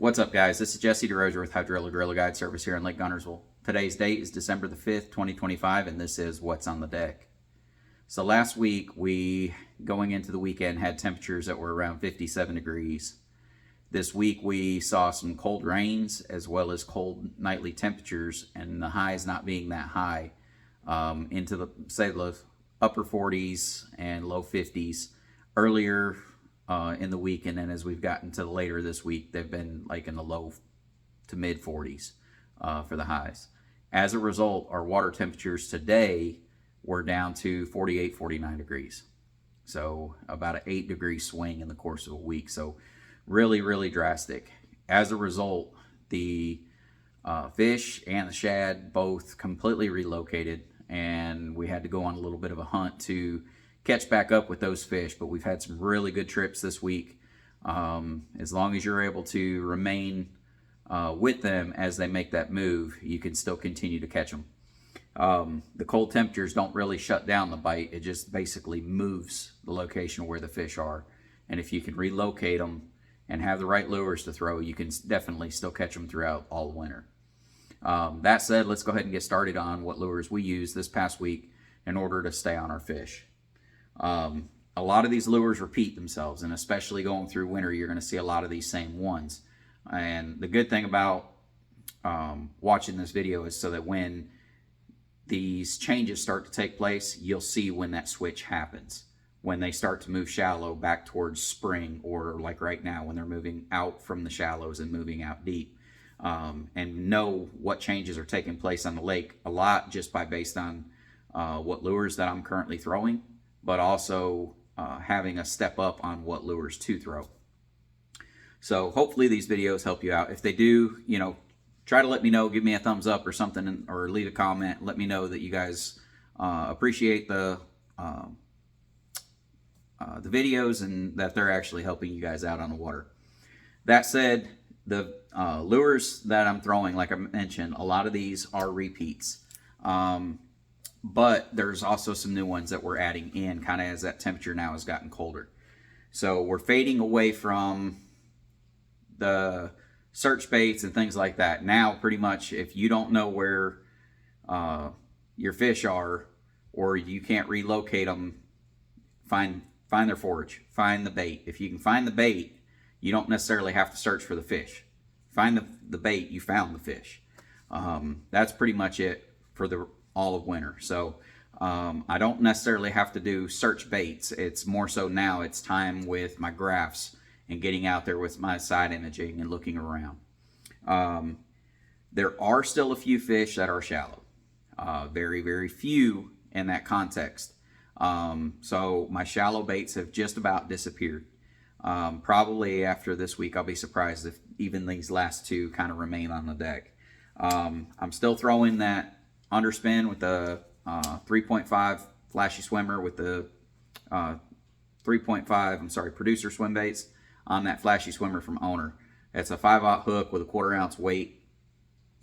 What's up, guys? This is Jesse DeRozier with Hydrilla Gorilla Guide Service here in Lake Guntersville. Today's date is December the 5th, 2025, and this is What's on the Deck. So last week, going into the weekend, had temperatures that were around 57 degrees. This week, we saw some cold rains as well as cold nightly temperatures, and the highs not being that high, into the upper 40s and low 50s earlier in the week, and then as we've gotten to later this week, they've been like in the low to mid 40s for the highs. As a result, our water temperatures today were down to 48, 49 degrees. So about an 8-degree swing in the course of a week. So really drastic. As a result, the fish and the shad both completely relocated, and we had to go on a little bit of a hunt to catch back up with those fish. But we've had some really good trips this week. As long as you're able to remain with them as they make that move, you can still continue to catch them. The cold temperatures don't really shut down the bite. It just basically moves the location where the fish are. And if you can relocate them and have the right lures to throw, you can definitely still catch them throughout all winter. That said, let's go ahead and get started on what lures we used this past week in order to stay on our fish. A lot of these lures repeat themselves, and especially going through winter, you're going to see a lot of these same ones. And the good thing about watching this video is so that when these changes start to take place, you'll see when that switch happens. When they start to move shallow back towards spring, or like right now when they're moving out from the shallows and moving out deep. And know what changes are taking place on the lake a lot just based on what lures that I'm currently throwing, but also having a step up on what lures to throw. So hopefully these videos help you out. If they do, try to let me know, give me a thumbs up or something, or leave a comment. Let me know that you guys appreciate the videos and that they're actually helping you guys out on the water. That said, the lures that I'm throwing, like I mentioned, a lot of these are repeats. But there's also some new ones that we're adding in kind of as that temperature now has gotten colder. So we're fading away from the search baits and things like that. Now, pretty much, if you don't know where your fish are, or you can't relocate them, find their forage, find the bait. If you can find the bait, you don't necessarily have to search for the fish. Find the bait, you found the fish. That's pretty much it for all of winter. So I don't necessarily have to do search baits. It's more so now it's time with my graphs and getting out there with my side imaging and looking around. There are still a few fish that are shallow. Very few in that context. So my shallow baits have just about disappeared. Probably after this week, I'll be surprised if even these last two kind of remain on the deck. I'm still throwing that underspin with the 3.5 flashy swimmer with the 3.5, producer swim baits on that flashy swimmer from Owner. It's a 5/0 hook with a 1/4 ounce weight.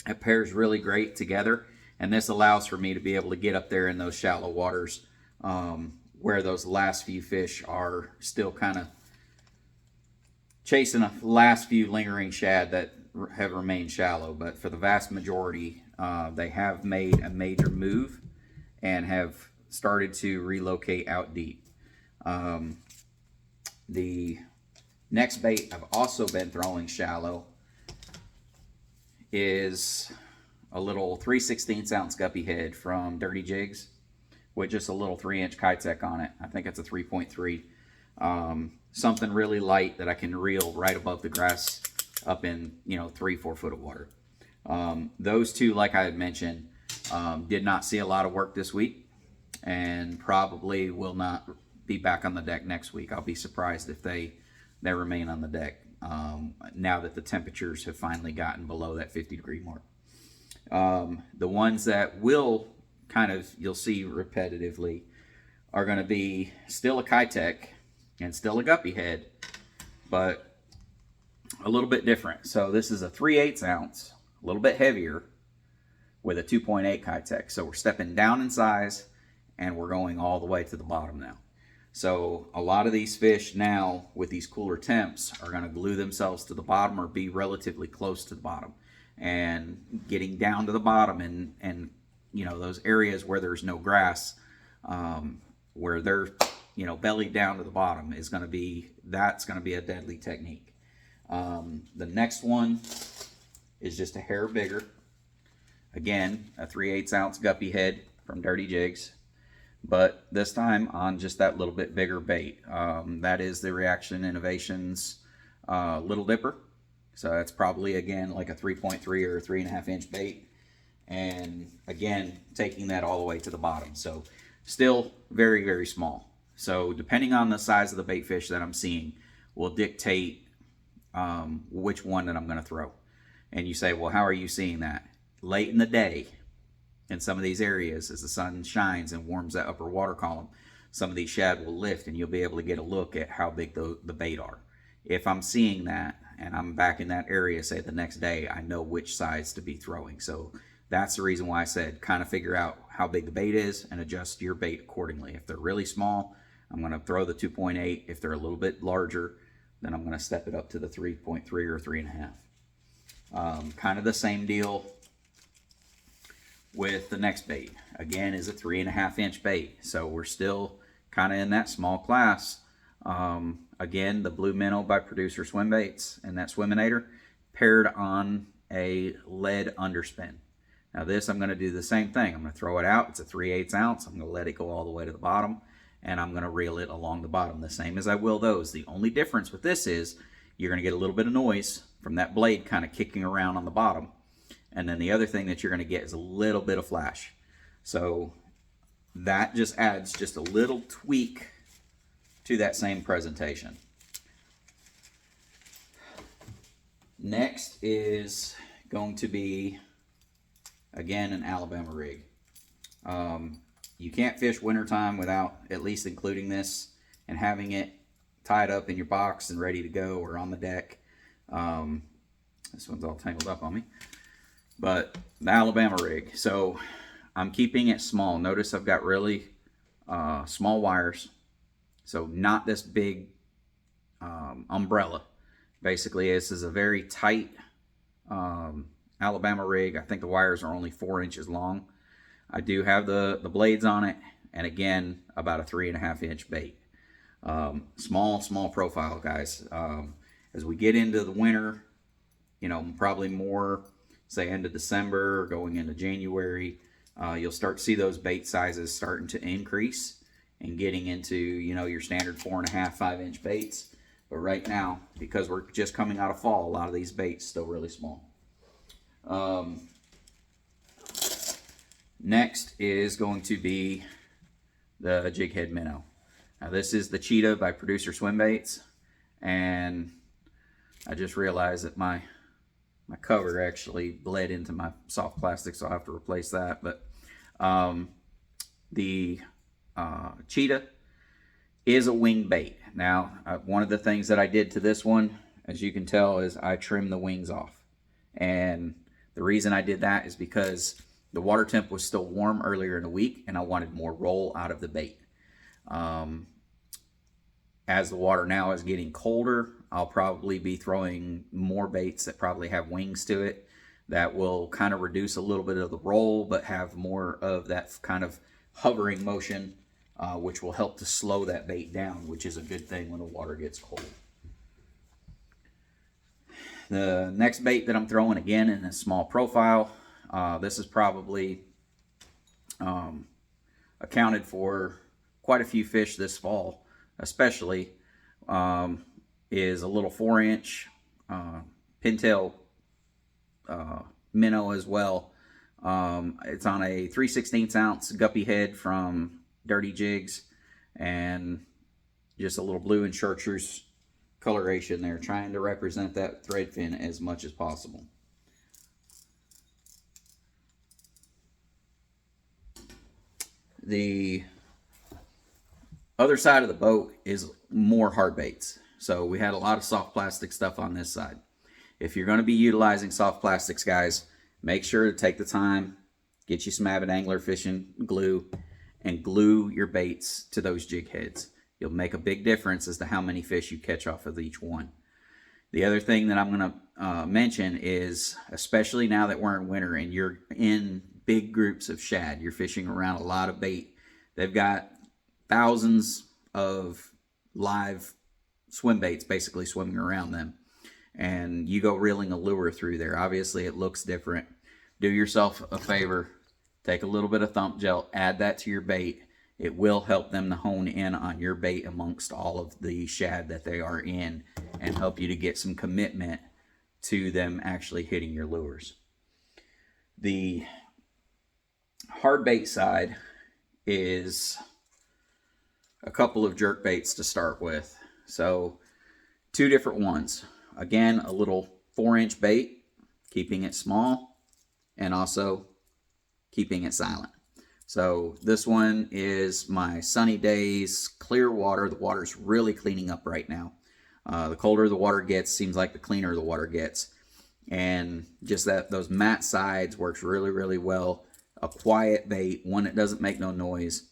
It pairs really great together, and this allows for me to be able to get up there in those shallow waters where those last few fish are still kind of chasing a last few lingering shad that have remained shallow. But for the vast majority, they have made a major move and have started to relocate out deep. The next bait I've also been throwing shallow is a little 3/16 ounce guppy head from Dirty Jigs with just a little 3-inch Kitech on it. I think it's a 3.3. Something really light that I can reel right above the grass up in 3-4 foot of water. Those two, like I had mentioned, did not see a lot of work this week and probably will not be back on the deck next week. I'll be surprised if they remain on the deck now that the temperatures have finally gotten below that 50-degree mark. The ones that will you'll see repetitively are going to be still a Kitech and still a guppy head, but a little bit different. So this is a 3/8 ounce, a little bit heavier, with a 2.8 Kitech. So we're stepping down in size and we're going all the way to the bottom now. So a lot of these fish now with these cooler temps are going to glue themselves to the bottom or be relatively close to the bottom. And getting down to the bottom and you know, those areas where there's no grass, where they're, you know, belly down to the bottom is going to be, that's going to be a deadly technique. The next one is just a hair bigger. Again, a 3/8 ounce guppy head from Dirty Jigs, but this time on just that little bit bigger bait. That is the Reaction Innovations Little Dipper. So that's probably, again, like a 3.3 or a 3.5 inch bait. And again, taking that all the way to the bottom. So still very, very small. So depending on the size of the bait fish that I'm seeing will dictate which one that I'm going to throw. And you say, well, how are you seeing that? Late in the day, in some of these areas, as the sun shines and warms that upper water column, some of these shad will lift and you'll be able to get a look at how big the bait are. If I'm seeing that and I'm back in that area, say the next day, I know which size to be throwing. So that's the reason why I said kind of figure out how big the bait is and adjust your bait accordingly. If they're really small, I'm going to throw the 2.8. If they're a little bit larger, then I'm going to step it up to the 3.3 or 3.5. Kind of the same deal with the next bait. Again, is a 3.5 inch bait. So we're still kind of in that small class. Again, the blue minnow by producer Swimbaits and that Swiminator paired on a lead underspin. Now this, I'm going to do the same thing. I'm going to throw it out. It's a 3/8 ounce. I'm going to let it go all the way to the bottom, and I'm going to reel it along the bottom the same as I will those. The only difference with this is you're going to get a little bit of noise from that blade kind of kicking around on the bottom. And then the other thing that you're going to get is a little bit of flash. So that just adds just a little tweak to that same presentation. Next is going to be, again, an Alabama rig. You can't fish wintertime without at least including this and having it tied up in your box and ready to go or on the deck. This one's all tangled up on me. But the Alabama rig. So I'm keeping it small. Notice I've got really small wires. So not this big umbrella. Basically, this is a very tight Alabama rig. I think the wires are only 4 inches long. I do have the blades on it, and again, about a 3.5 inch bait. Small profile, guys. As we get into the winter, you know, probably more, say, end of December or going into January, you'll start to see those bait sizes starting to increase and getting into, you know, your standard 4.5, 5 inch baits. But right now, because we're just coming out of fall, a lot of these baits still really small. Next is going to be the jig head minnow. Now this is the Cheetah by producer Swimbaits, and I just realized that my cover actually bled into my soft plastic, so I'll have to replace that. But the Cheetah is a wing bait. Now, one of the things that I did to this one, as you can tell, is I trimmed the wings off. And the reason I did that is because the water temp was still warm earlier in the week, and I wanted more roll out of the bait. As the water now is getting colder, I'll probably be throwing more baits that probably have wings to it that will kind of reduce a little bit of the roll, but have more of that kind of hovering motion, which will help to slow that bait down, which is a good thing when the water gets cold. The next bait that I'm throwing, again, in a small profile, this is probably accounted for quite a few fish this fall, especially, is a little 4 inch pintail minnow as well. It's on a 3/16 ounce guppy head from Dirty Jigs, and just a little blue and chartreuse coloration there, trying to represent that thread fin as much as possible. The other side of the boat is more hard baits. So we had a lot of soft plastic stuff on this side. If you're going to be utilizing soft plastics, guys, make sure to take the time, get you some Avid angler fishing glue, and glue your baits to those jig heads. You'll make a big difference as to how many fish you catch off of each one. The other thing that I'm going to mention is, especially now that we're in winter and you're in big groups of shad, you're fishing around a lot of bait. They've got thousands of live swim baits basically swimming around them. And you go reeling a lure through there. Obviously, it looks different. Do yourself a favor. Take a little bit of Thump Gel. Add that to your bait. It will help them to hone in on your bait amongst all of the shad that they are in and help you to get some commitment to them actually hitting your lures. The hard bait side is a couple of jerk baits to start with. So 2 different ones. Again, a little 4-inch bait, keeping it small, and also keeping it silent. So this one is my Sunny Days clear water. The water's really cleaning up right now. The colder the water gets, seems like the cleaner the water gets. And just those matte sides works really, really well. A quiet bait, one that doesn't make no noise,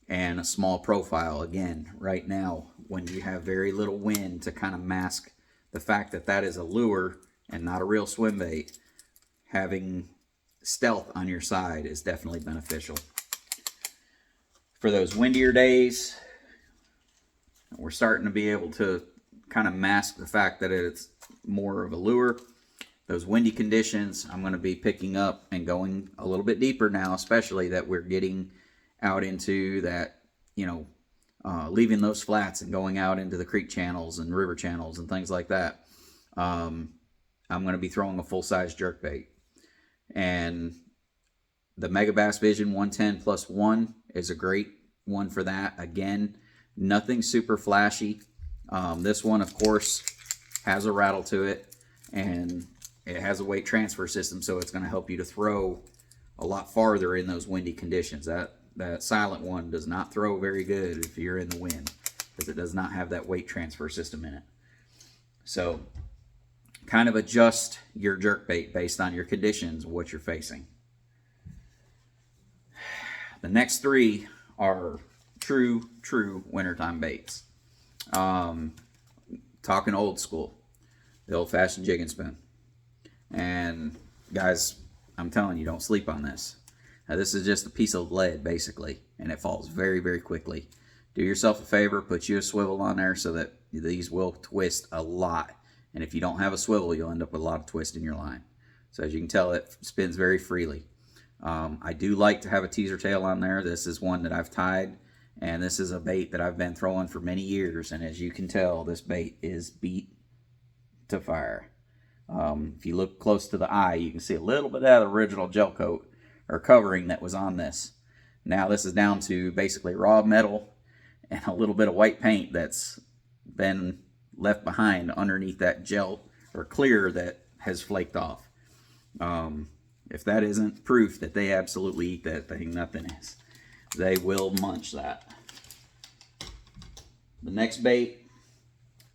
and a small profile. Again, right now, when you have very little wind to kind of mask the fact that that is a lure and not a real swim bait, having stealth on your side is definitely beneficial. For those windier days, we're starting to be able to kind of mask the fact that it's more of a lure. Those windy conditions, I'm going to be picking up and going a little bit deeper now, especially that we're getting out into that, leaving those flats and going out into the creek channels and river channels and things like that. I'm going to be throwing a full-size jerkbait. And the Megabass Vision 110+1 is a great one for that. Again, nothing super flashy. This one, of course, has a rattle to it, and it has a weight transfer system, so it's going to help you to throw a lot farther in those windy conditions. That silent one does not throw very good if you're in the wind, because it does not have that weight transfer system in it. So kind of adjust your jerkbait based on your conditions, what you're facing. The next 3 are true wintertime baits. Talking old school, the old-fashioned jig and spoon. And guys, I'm telling you, don't sleep on this. Now, this is just a piece of lead, basically, and it falls very, very quickly. Do yourself a favor, put you a swivel on there so that these will twist a lot. And if you don't have a swivel, you'll end up with a lot of twist in your line. So as you can tell, it spins very freely. I do like to have a teaser tail on there. This is one that I've tied, and this is a bait that I've been throwing for many years. And as you can tell, this bait is beat to fire. If you look close to the eye, you can see a little bit of the original gel coat or covering that was on this. Now this is down to basically raw metal and a little bit of white paint that's been left behind underneath that gel or clear that has flaked off. If that isn't proof that they absolutely eat that thing, nothing is. They will munch that. The next bait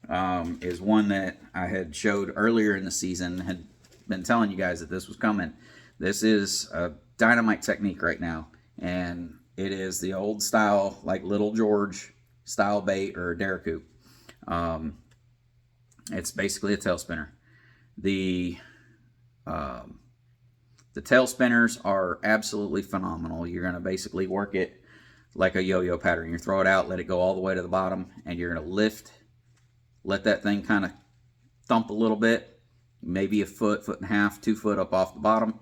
is one that I had showed earlier in the season. Had been telling you guys that this was coming. This is a dynamite technique right now, and it is the old style, like Little George style bait or a Daracoop. It's basically a tail spinner. The tail spinners are absolutely phenomenal. You're going to basically work it like a yo-yo pattern. You throw it out, let it go all the way to the bottom, and you're going to lift, let that thing kind of thump a little bit, maybe a foot, foot and a half, 2 foot up off the bottom,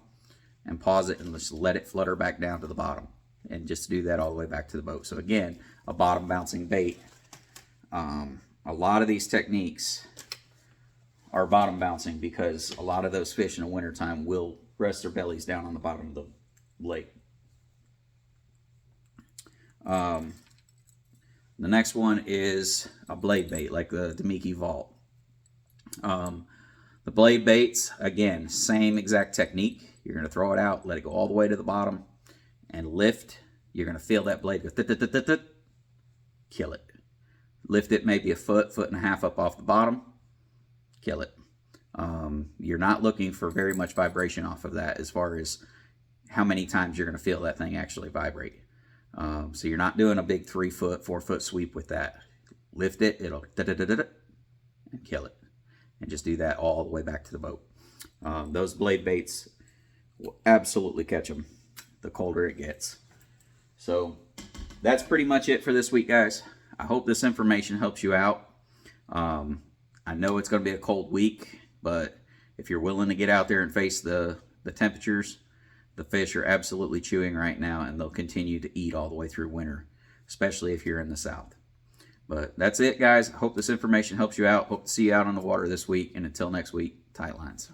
and pause it and just let it flutter back down to the bottom. And just do that all the way back to the boat. So again, a bottom bouncing bait. A lot of these techniques are bottom bouncing because a lot of those fish in the wintertime will rest their bellies down on the bottom of the lake. The next one is a blade bait, like the Demiki Vault. The blade baits, again, same exact technique. You're going to throw it out, let it go all the way to the bottom, and lift. You're going to feel that blade go, kill it. Lift it maybe a foot, foot and a half up off the bottom, kill it. You're not looking for very much vibration off of that as far as how many times you're going to feel that thing actually vibrate. So you're not doing a big 3 foot, 4 foot sweep with that. lift it, it'll da-da-da-da-da, and kill it. And just do that all the way back to the boat. Those blade baits will absolutely catch them the colder it gets. So that's pretty much it for this week, guys. I hope this information helps you out. I know it's going to be a cold week, but if you're willing to get out there and face the temperatures, the fish are absolutely chewing right now, and they'll continue to eat all the way through winter, especially if you're in the south. But that's it, guys. I hope this information helps you out. Hope to see you out on the water this week, and until next week, tight lines.